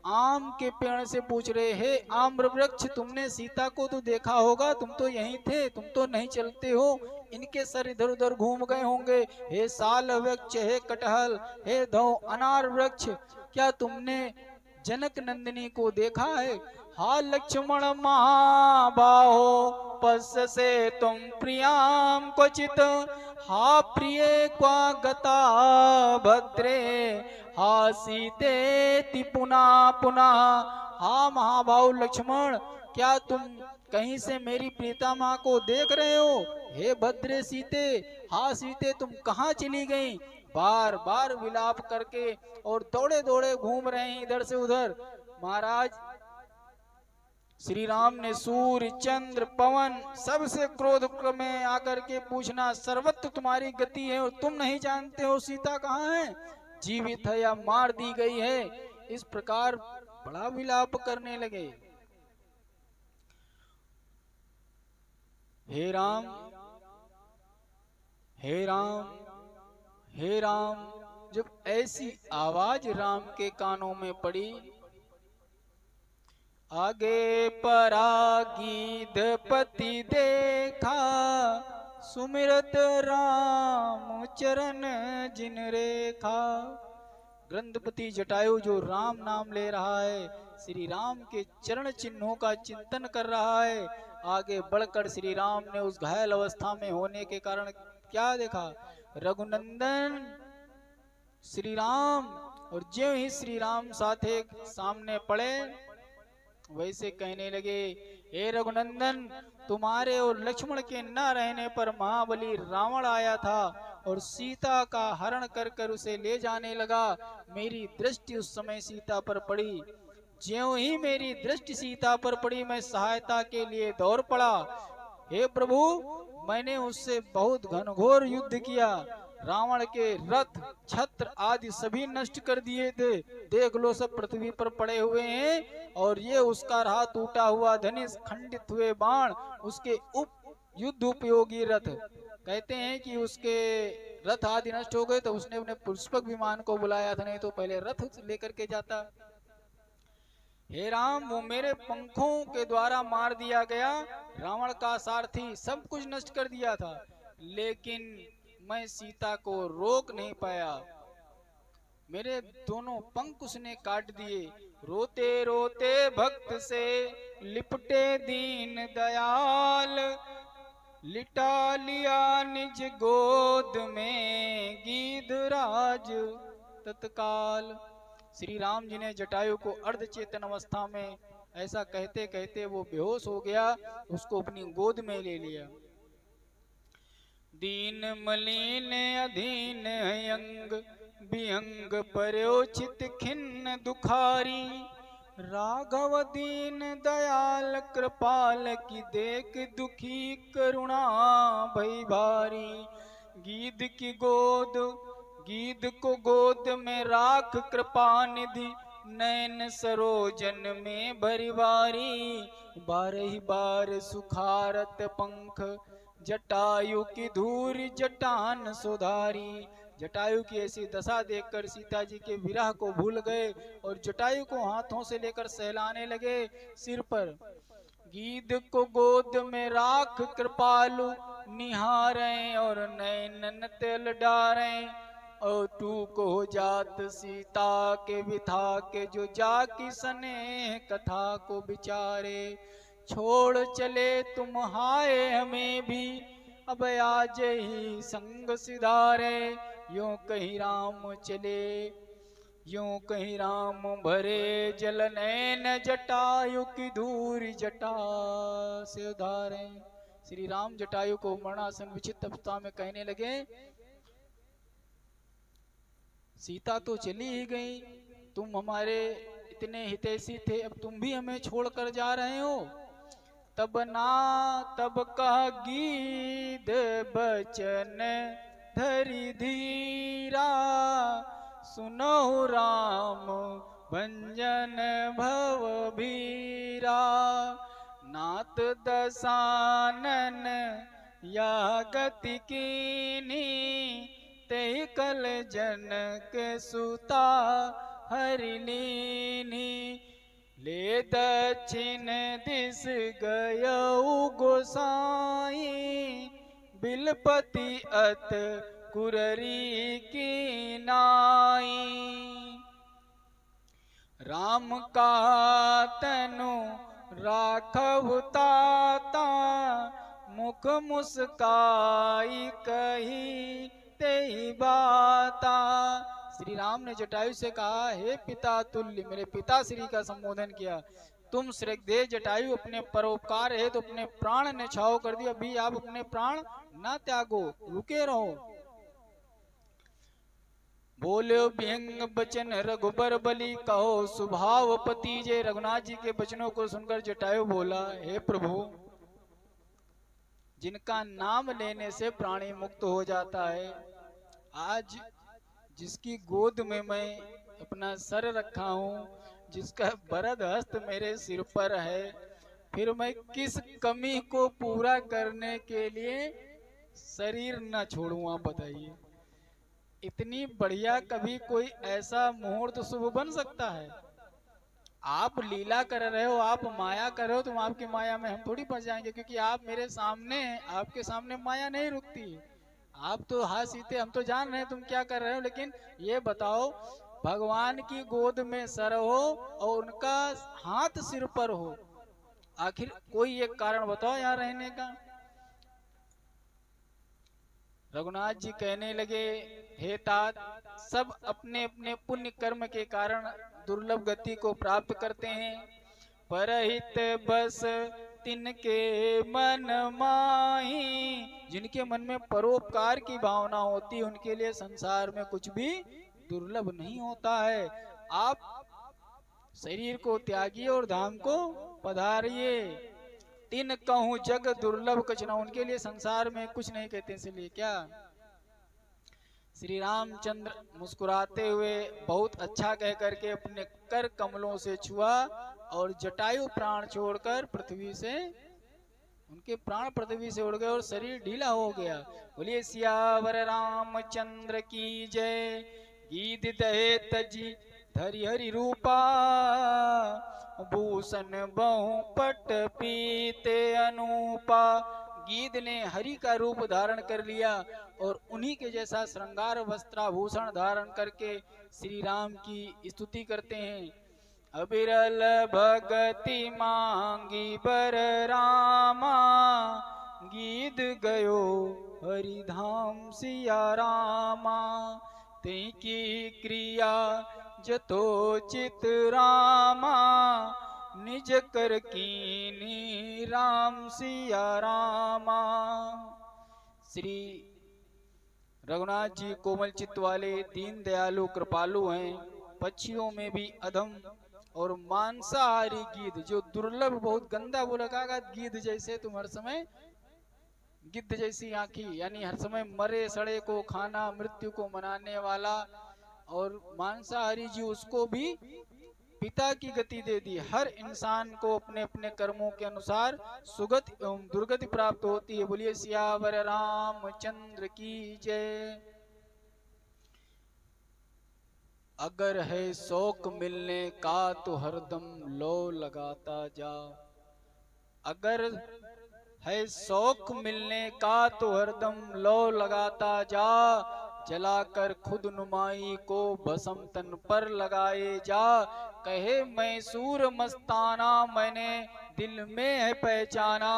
आम के पेड़ से पूछ रहे हैं, हे आम्र वृक्ष, तुमने सीता को तो देखा होगा, तुम तो यहीं थे, तुम तो नहीं चलते हो, इनके सर इधर उधर घूम गए होंगे। हे साल वृक्ष, हे कटहल, हे धौ अनार वृक्ष, क्या तुमने जनक नंदिनी को देखा है? हा लक्ष्मण महाबाहो, पस से तुम प्रियाम क्वचित, हा प्रिय क्वा गता भद्रे, हा सीते पुनः पुनः। हा महाबाहु लक्ष्मण, क्या तुम कहीं से मेरी प्रीता माँ को देख रहे हो? हे भद्रे सीते, हा सीते, तुम कहाँ चली गई? बार बार विलाप करके और दौड़े दौड़े घूम रहे हैं इधर से उधर। महाराज श्री राम ने सूर्य, चंद्र, पवन सबसे क्रोध में आकर के पूछना, सर्वत्र तुम्हारी गति है और तुम नहीं जानते हो सीता कहाँ है, जीवित है या मार दी गई है? इस प्रकार बड़ा विलाप करने लगे। हे राम, हे राम, हे राम, जब ऐसी आवाज राम के कानों में पड़ी, आगे परागीधपति देखा, सुमिरत राम चरण जिन रेखा। ग्रंथपति जटायु जो राम नाम ले रहा है, श्री राम के चरण चिन्हों का चिंतन कर रहा है। आगे बढ़कर श्री राम ने उस घायल अवस्था में होने के कारण क्या देखा? रघुनंदन श्री राम। और ज्यों ही श्री राम साथे सामने पड़े, वैसे कहने लगे, हे रघुनंदन, तुम्हारे और लक्ष्मण के न रहने पर महाबली रावण आया था और सीता का हरण कर कर उसे ले जाने लगा। मेरी दृष्टि उस समय सीता पर पड़ी। ज्यों ही मेरी दृष्टि सीता पर पड़ी, मैं सहायता के लिए दौड़ पड़ा। हे प्रभु, मैंने उससे बहुत घनघोर युद्ध किया, रावण के रथ छत्र आदि सभी नष्ट कर दिए थे। देख लो सब पृथ्वी पर पड़े हुए हैं, और ये उसका रहा टूटा हुआ धनुष, खंडित हुए बाण, उसके युद्ध उपयोगी रथ। कहते हैं कि उसके रथ आदि नष्ट हो गए तो उसने अपने पुष्पक विमान को बुलाया था, नहीं तो पहले रथ लेकर के जाता। हे राम, वो मेरे पंखों के द्वारा मार दिया गया, रावण का सारथी सब कुछ नष्ट कर दिया था, लेकिन मैं सीता को रोक नहीं पाया। मेरे दोनों पंख उसने काट दिए। रोते रोते भक्त से लिपटे दीन दयाल, लिटा लिया निज गोद में गीधराज तत्काल। श्री राम जी ने जटायु को अर्ध चेतन अवस्था में ऐसा कहते कहते वो बेहोश हो गया, उसको अपनी गोद में ले लिया। दीन मलिन अधीन अंग, विहंग पर्योचित खिन्न दुखारी, राघव दीन दयाल कृपाल की देख दुखी करुणा भई भारी। गीध की गोद, गीध को गोद में राख कृपा निधि, नैन सरोजन में भरी बारी। बारही बार सुखारत पंख, जटायु की धूरी जटान सुधारी। जटायु की ऐसी दशा देखकर सीता जी के विरह को भूल गए और जटायु को हाथों से लेकर सहलाने लगे सिर पर। गीध को गोद में राख कृपालु, निहारें और नैनन तेल डारें। और टूक हो जात सीता के विथा के, जो जाकी सने कथा को विचारे। छोड़ चले तुम हाय हमें भी, अब आज ही संग सिधारे। यूं कहीं राम चले, यूं कहीं राम भरे जल नैन, जटायु की धूरी जटा से उधारे। श्री राम जटायु को मरणासन विचित्र अवस्था में कहने लगे, सीता तो चली ही गई, तुम हमारे इतने हितैषी थे, अब तुम भी हमें छोड़कर जा रहे हो। तब ना तब कह गीध बचन धरि धीरा, सुनहु राम भंजन भव भीरा। नाथ दसानन या गति कीनी, ते कल जनक सुता हरिलीनी। ले दक्षिण दिस गयऊ गोसाई, बिलपति अत कुररी की नाई। राम का तनु राखहु ताता, मुख मुस्काई कही तेहि बाता। श्री राम ने जटायु से कहा, हे पिता तुल्य, मेरे पिता श्री का संबोधन किया, तुम श्रद्धेय जटायु अपने परोपकार है तो अपने प्राण ने छाव कर दिया, अभी आप अपने प्राण ना त्यागो, रुके रहो। बोलो व्यंग बचन रघुबर बली, कहो सुभावपति जय। रघुनाथ जी के वचनों को सुनकर जटायु बोला, हे प्रभु, जिनका नाम लेने से प्राणी मुक्त हो जाता है, आज जिसकी गोद में मैं अपना सर रखा हूँ, जिसका वरद हस्त मेरे सिर पर है, फिर मैं किस कमी को पूरा करने के लिए शरीर न छोड़ूं, आप बताइए। इतनी बढ़िया कभी कोई ऐसा मुहूर्त शुभ बन सकता है? आप लीला कर रहे हो, आप माया कर रहे हो, तुम आपकी माया में हम थोड़ी फंस जाएंगे, क्योंकि आप मेरे सामने, आपके सामने माया नहीं रुकती। आप तो हाँ सीते, हम तो जान रहे हैं तुम क्या कर रहे हो, लेकिन ये बताओ, भगवान की गोद में सर हो और उनका हाथ सिर पर हो, आखिर कोई एक कारण बताओ यहाँ रहने का। रघुनाथ जी कहने लगे, हे तात, सब अपने अपने पुण्य कर्म के कारण दुर्लभ गति को प्राप्त करते हैं, परहित बस तिनके मन माही। जिनके मन में परोपकार की भावना होती है, उनके लिए संसार में कुछ भी दुर्लभ नहीं होता है। आप शरीर को त्यागिए और धाम को पधारिए। तीन कहूँ जग दुर्लभ कछ न, उनके लिए संसार में कुछ नहीं कहते, इसलिए क्या श्री रामचंद्र मुस्कुराते हुए बहुत अच्छा कह करके अपने कर कमलों से छुआ और जटायु प्राण छोड़कर पृथ्वी से, उनके प्राण पृथ्वी से उड़ गए और शरीर ढीला हो गया। बोलिए सियावर रामचंद्र की जय। गीत दहे तजी धरि हरि रूपा, भूषण बहु पट पीते अनूपा। गीध ने हरि का रूप धारण कर लिया और उन्हीं के जैसा श्रृंगार वस्त्राभूषण धारण करके श्री राम की स्तुति करते हैं। अबिरल भगति मांगी बर रामा, गीध गयो हरिधाम सिया रामा। तें की क्रिया जतोचित रामा, निज कर कीनी राम सिया रामा। श्री रघुनाथ जी कोमल चित्त वाले, दीन दयालु कृपालु हैं, पक्षियों में भी अधम और मांसाहारी गीध, जो दुर्लभ, बहुत गंदा बोला का गीध जैसे, तुम हर समय गिद्ध जैसी आंखी, यानी हर समय मरे सड़े को खाना, मृत्यु को मनाने वाला, और मांसाहारी जी उसको भी पिता की गति दे दी। हर इंसान को अपने अपने कर्मों के अनुसार सुगति एवं दुर्गति प्राप्त होती है। बोलिए सियावर रामचंद्र की जय। अगर है शौक मिलने का तो हरदम लो लगाता जा, अगर है शौक मिलने का तो हरदम लो लगाता जा, जलाकर खुद नुमाई को भस्म तन पर लगाए जा। कहे मैसूर मस्ताना मैंने दिल में है पहचाना,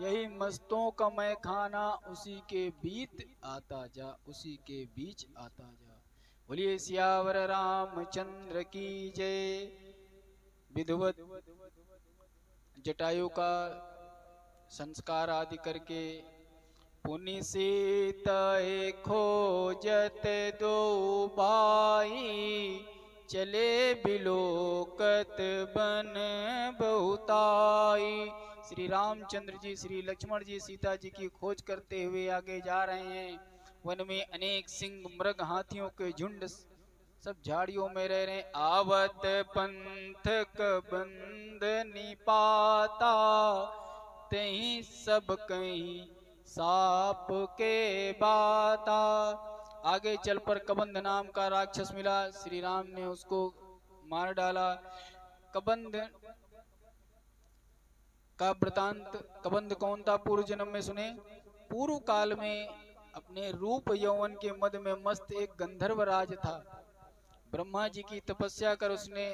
यही मस्तों का मैं खाना उसी के बीच आता जा, उसी के बीच आता जा। बोलिए सियावर रामचंद्र की जय। विधिवत जटायु का संस्कार आदि करके पुनि सीता खोजत दो भाई, चले बिलोकत बन बहुताई। श्री रामचंद्र जी श्री लक्ष्मण जी सीता जी की खोज करते हुए आगे जा रहे हैं। वन में अनेक सिंह मृग हाथियों के झुंड सब झाड़ियों में रह रहे। आवत पंथ बंद निपाता, तहीं सब कहीं साप के बाता। आगे चल पर कबंध नाम का राक्षस मिला, श्री राम ने उसको मार डाला। कबंध का वृतांत, कबंध कौन था पूर्व जन्म में सुने। पूर्व काल में अपने रूप यौवन के मद में मस्त एक गंधर्व राज था। ब्रह्मा जी की तपस्या कर उसने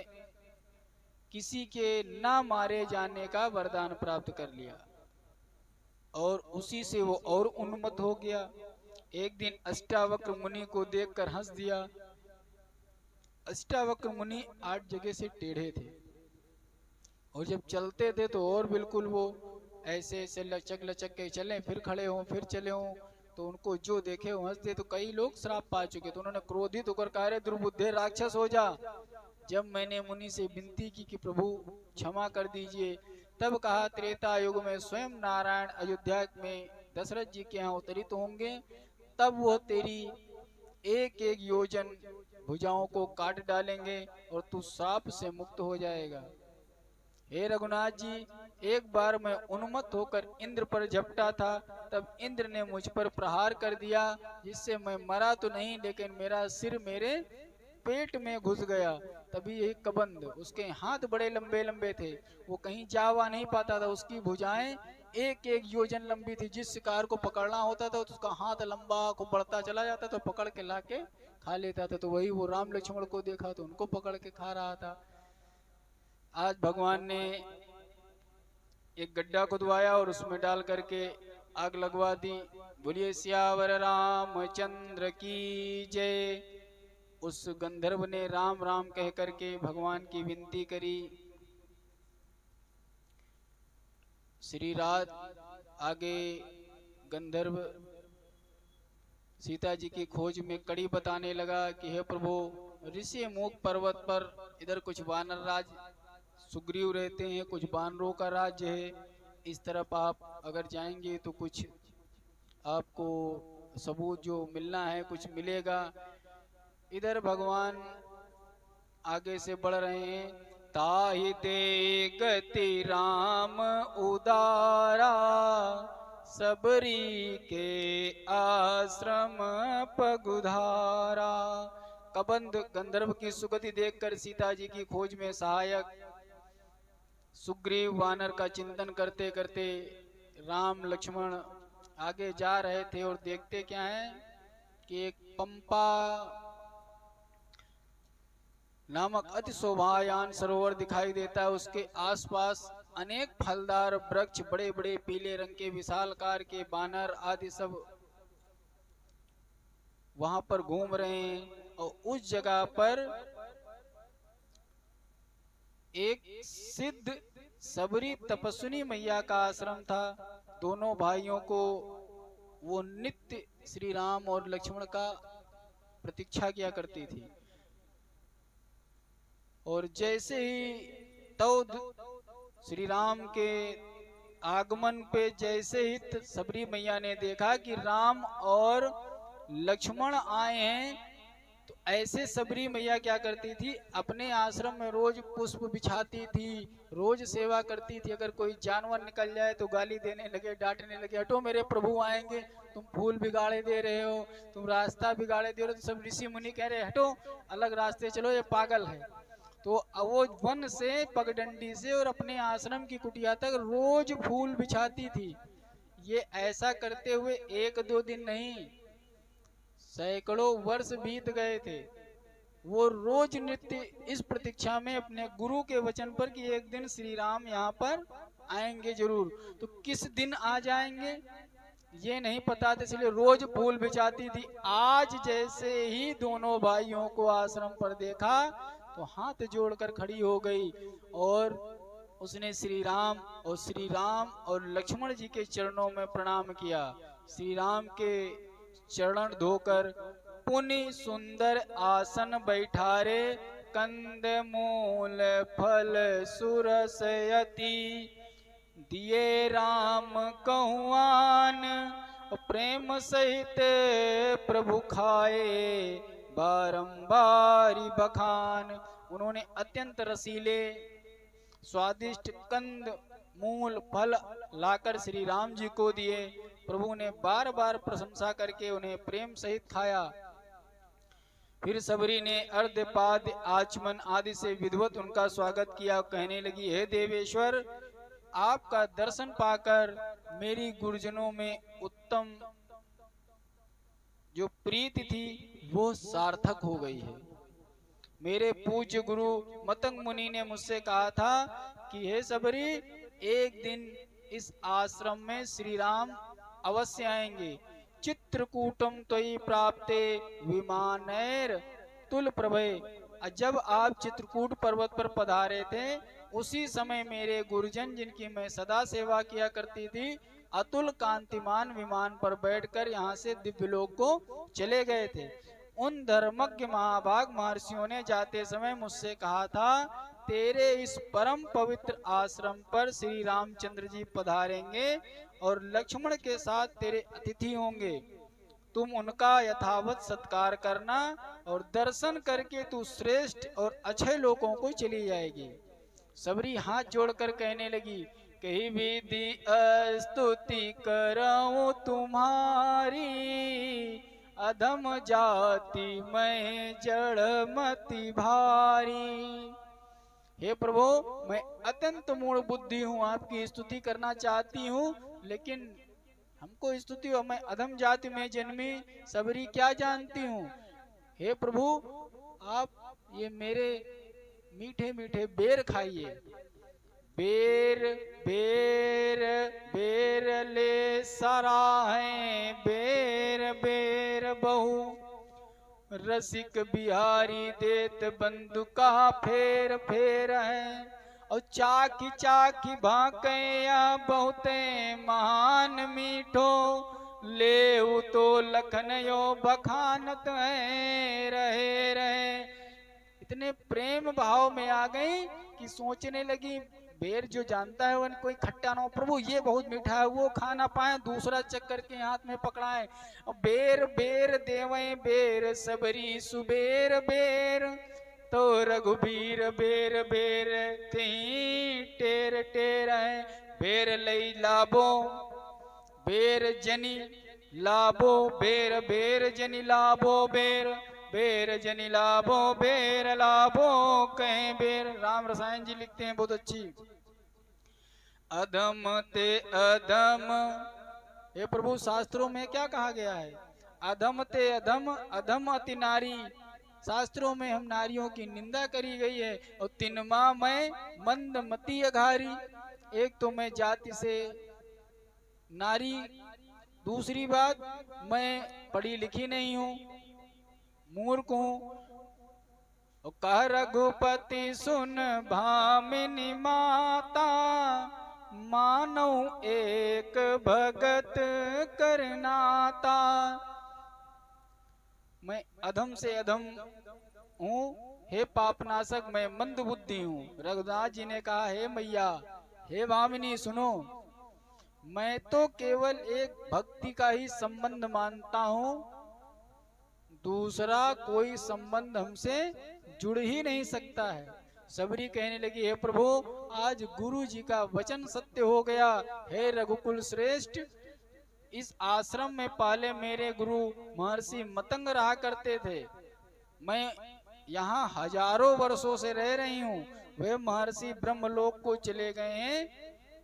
किसी के ना मारे जाने का वरदान प्राप्त कर लिया और उसी से वो और उन्मत्त हो गया। एक दिन अष्टावक्र मुनि को देखकर हंस दिया। अष्टावक्र मुनि 8 जगह से टेढ़े थे और जब चलते थे तो और बिल्कुल वो ऐसे ऐसे लचक लचक के चले, फिर खड़े हों फिर चले हों, तो उनको जो देखे वो हंसते। तो कई लोग श्राप पा चुके, तो उन्होंने क्रोधित होकर कहा, रे दुर्बुद्धे राक्षस हो जा। जब मैंने मुनि से विनती की कि प्रभु क्षमा कर दीजिए, तब कहा त्रेता युग में स्वयं नारायण अयोध्या में दशरथ जी के यहाँ अवतरित होंगे, तब वो तेरी एक एक योजन भुजाओं को काट डालेंगे और तू श्राप से मुक्त हो जाएगा। हे रघुनाथ जी, एक बार मैं उन्मत्त होकर इंद्र पर झपटा था, तब इंद्र ने मुझ पर प्रहार कर दिया, जिससे मैं मरा तो नहीं लेकिन मेरा सिर मेरे पेट में घुस गया। तभी यही कबंध, उसके हाथ बड़े लंबे लंबे थे, वो कहीं जावा नहीं पाता था। उसकी भुजाएं एक एक योजन लंबी थी। जिस शिकार को पकड़ना होता था तो उसका हाथ लंबा को बढ़ता चला जाता, तो पकड़ के लाके खा लेता था। तो वही वो राम लक्ष्मण को देखा तो उनको पकड़ के खा रहा था। आज भगवान ने एक गड्ढा खुदवाया और उसमें डाल करके आग लगवा दी। बोलिए सियावर रामचंद्र की जय। उस गंधर्व ने राम राम कह करके भगवान की विनती करी। श्री रात आगे गंधर्व सीता जी की खोज में कड़ी बताने लगा कि हे प्रभु, ऋषि मुख पर्वत पर इधर कुछ वानर राज सुग्रीव रहते हैं, कुछ बानरों का राज्य है, इस तरफ आप अगर जाएंगे तो कुछ आपको सबूत जो मिलना है कुछ मिलेगा। इधर भगवान आगे से बढ़ रहे हैं। ताहि ते गति राम उदारा, सबरी के आश्रम पगुधारा। कबंध गंधर्व की सुगति देखकर सीता जी की खोज में सहायक सुग्रीव वानर का चिंतन करते करते राम लक्ष्मण आगे जा रहे थे और देखते क्या है कि एक पंपा नामक अति शोभायान सरोवर दिखाई देता है। उसके आसपास अनेक फलदार वृक्ष, बड़े बड़े पीले रंग के विशालकार के बानर आदि सब वहां पर घूम रहे हैं। और उस जगह पर एक सिद्ध सबरी तपस्विनी मैया का आश्रम था। दोनों भाइयों को वो नित्य श्री राम और लक्ष्मण का प्रतीक्षा किया करती थी। और जैसे ही तो श्री राम के आगमन पे जैसे ही सबरी मैया ने देखा कि राम और लक्ष्मण आए हैं, तो ऐसे सबरी मैया क्या करती थी, अपने आश्रम में रोज पुष्प बिछाती थी, रोज सेवा करती थी। अगर कोई जानवर निकल जाए तो गाली देने लगे, डांटने लगे, हटो मेरे प्रभु आएंगे, तुम फूल बिगाड़े दे रहे हो, तुम रास्ता बिगाड़े दे रहे हो। तो सब ऋषि मुनि कह रहे हटो, अलग रास्ते चलो, ये पागल है। तो वो वन से पगडंडी से और अपने आश्रम की कुटिया तक रोज फूल बिछाती थी। ये ऐसा करते हुए एक दो दिन नहीं, सैकड़ों वर्ष बीत गए थे। वो रोज नित्य इस प्रतीक्षा में अपने गुरु के वचन पर कि एक दिन श्री राम यहाँ पर आएंगे जरूर। तो किस दिन आ जाएंगे ये नहीं पता था, इसलिए रोज फूल बिछाती थी। आज जैसे ही दोनों भाइयों को आश्रम पर देखा तो हाथ जोड़कर खड़ी हो गई और उसने श्री राम और लक्ष्मण जी के चरणों में प्रणाम किया। श्री राम के चरण धोकर पुनि सुंदर आसन बैठारे, कंद मूल फल सुरसयति, दिए राम कहुआन, प्रेम सहित प्रभु खाए, बारंबारी बखान। उन्होंने अत्यंत रसीले स्वादिष्ट कंद मूल फल लाकर श्री राम जी को दिए। प्रभु ने बार बार प्रशंसा करके उन्हें प्रेम सहित खाया। फिर सबरी ने अर्धपाद आचमन आदि से विधिवत उनका स्वागत किया। कहने लगी, हे देवेश्वर, आपका दर्शन पाकर मेरी गुरुजनों में उत्तम जो प्रीति थी वो सार्थक हो गई है। मेरे पूज्य गुरु मतंग मुनि ने मुझसे कहा था कि हे सबरी, एक दिन इस आश्रम में श्री राम अवश्य आएंगे। चित्रकूटम त्वयि प्राप्ते विमानैर तुल प्रभे। जब आप चित्रकूट पर्वत पर पधारे थे उसी समय मेरे गुरुजन, जिनकी मैं सदा सेवा किया करती थी, अतुल कांतिमान विमान पर बैठकर यहाँ से दिव्यलोक को चले गए थे। उन धर्मज्ञ महाभाग महर्षियों ने जाते समय मुझसे कहा था, तेरे इस परम पवित्र आश्रम पर श्री रामचंद्र जी पधारेंगे और लक्ष्मण के साथ तेरे अतिथि होंगे। तुम उनका यथावत सत्कार करना और दर्शन करके तू श्रेष्ठ और अच्छे लोगों को चली जाएगी। सबरी हाथ जोड़कर कहने लगी, कही विधि स्तुति कराऊं तुम्हारी, अधम जाति मैं जड़मति भारी। हे प्रभु, मैं अत्यंत मूढ़ बुद्धि हूँ, आपकी स्तुति करना चाहती हूँ, लेकिन हमको स्तुति हो, मैं अधम जाति में जन्मी सबरी क्या जानती हूँ। हे प्रभु, आप ये मेरे मीठे मीठे बेर खाइए। बेर बेर बेर ले सराहें, बेर बेर बहु, रसिक बिहारी देत बंधु का फेर फेर है। और चाकी चाकी भाके या बहुते महान मीठो, ले तो लखन यो बखानत है रहे रहे। इतने प्रेम भाव में आ गई कि सोचने लगी, बेर जो जानता है वन कोई खट्टा ना हो, प्रभु ये बहुत मीठा है, वो खा ना पाए, दूसरा चक्कर के हाथ में पकड़ाए। बेर बेर देवे बेर सबरी सुबेर बेर, तो रघुबीर बेर बेर ती टेर टेर है। बेर लई लाबो बेर जनी लाभो बेर बेर जनी लाभो बेर बेर जनी लाभो बेर लाभो कहें बेर। राम रसायन जी लिखते हैं बहुत अच्छी। अधम ते अधम, ये प्रभु शास्त्रों में क्या कहा गया है? अधम ते अधम, अधम अति नारी। शास्त्रों में हम नारियों की निंदा करी गई है। और तिनमा मैं मंदमती अघारी, एक तो मैं जाति से नारी, दूसरी बात मैं पढ़ी लिखी नहीं हूँ, मूर्ख हूँ। कह रघुपति सुन भामिनी माता, मानो एक भगत करनाता। मैं अधम से अधम हूँ, हे पापनाशक मैं मंद बुद्धि हूँ। रघुनाथ जी ने कहा, हे मैया, हे भामिनी सुनो, मैं तो केवल एक भक्ति का ही संबंध मानता हूँ, दूसरा कोई संबंध हमसे जुड़ ही नहीं सकता है। सबरी कहने लगी, हे प्रभु आज गुरु जी का वचन सत्य हो गया। हे रघुकुल श्रेष्ठ, इस आश्रम में पहले मेरे गुरु महर्षि मतंग रहा करते थे। मैं यहाँ हजारों वर्षों से रह रही हूँ। वे महर्षि ब्रह्मलोक को चले गए हैं।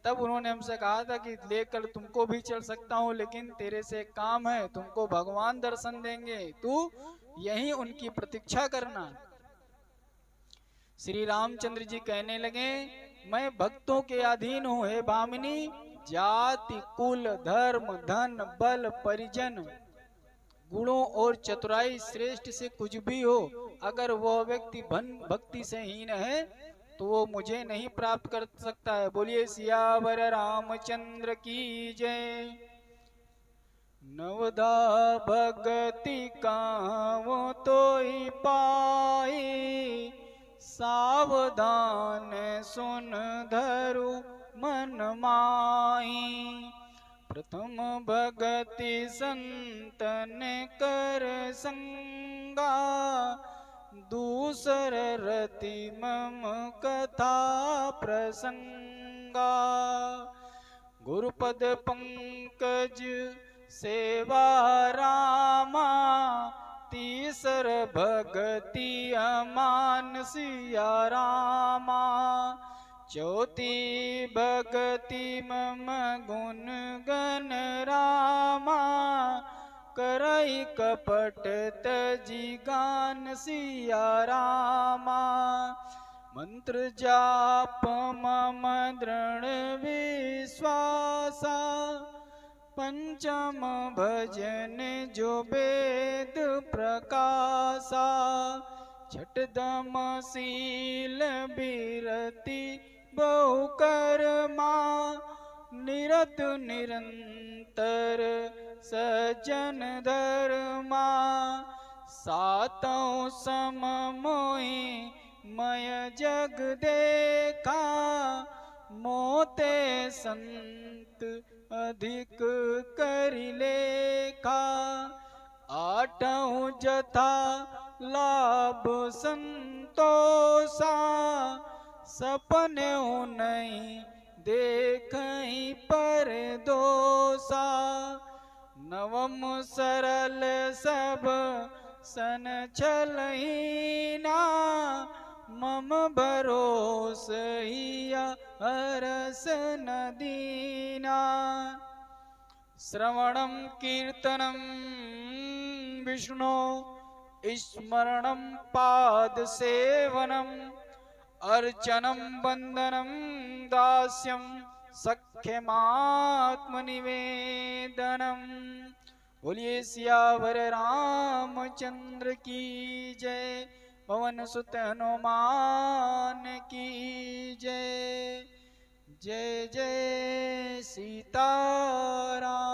तब उन्होंने हमसे कहा था कि लेकर तुमको भी चल सकता हूँ, लेकिन तेरे से काम है, तुमको भगवान दर्शन देंगे, तू यहीं उनकी प्रतीक्षा करना। श्री रामचंद्र जी कहने लगे, मैं भक्तों के अधीन हूँ हे भामिनी, जाति कुल धर्म धन बल परिजन गुणों और चतुराई श्रेष्ठ से कुछ भी हो, अगर वह व्यक्ति भक्ति से हीन है तो वो मुझे नहीं प्राप्त कर सकता है। बोलिए सियावर रामचंद्र की जय। नवदा भगति कावो तो ही पाई, सावधान सुन धरु मन माई। प्रथम भगति संतन कर संगा, दूसर रति मम कथा प्रसंगा। गुरुपद पंकज सेवा रामा, तीसर भगति अमान सिया रामा। चौथी भगति मम गुण गण रामा, करई कपट तजी गान सिया रामा। मंत्र जाप मम दृढ़ विश्वासा, पंचम भजन जो वेद प्रकाशा। छठ दम शील बिरति बहुकर्मा, निरत निरंतर सज्जन धर्मा। सातों सम मोहि मय जग देखा, मोते संत अधिक करि लेखा। आठों जथा लाभ संतोषा, सपने नहीं देखई पर दोषा। नवम सरल सब सन छलहीना, मम भरोस हिया हरस नदीना। श्रवणं कीर्तनं विष्णु, स्मरणं पाद सेवनम्, अर्चनं वंदनं दास्यं, सख्यमात्मनिवेदनम्। बोलिए सियावर रामचंद्र की जय। पवन सुत हनुमान की जय। जय जय सीताराम।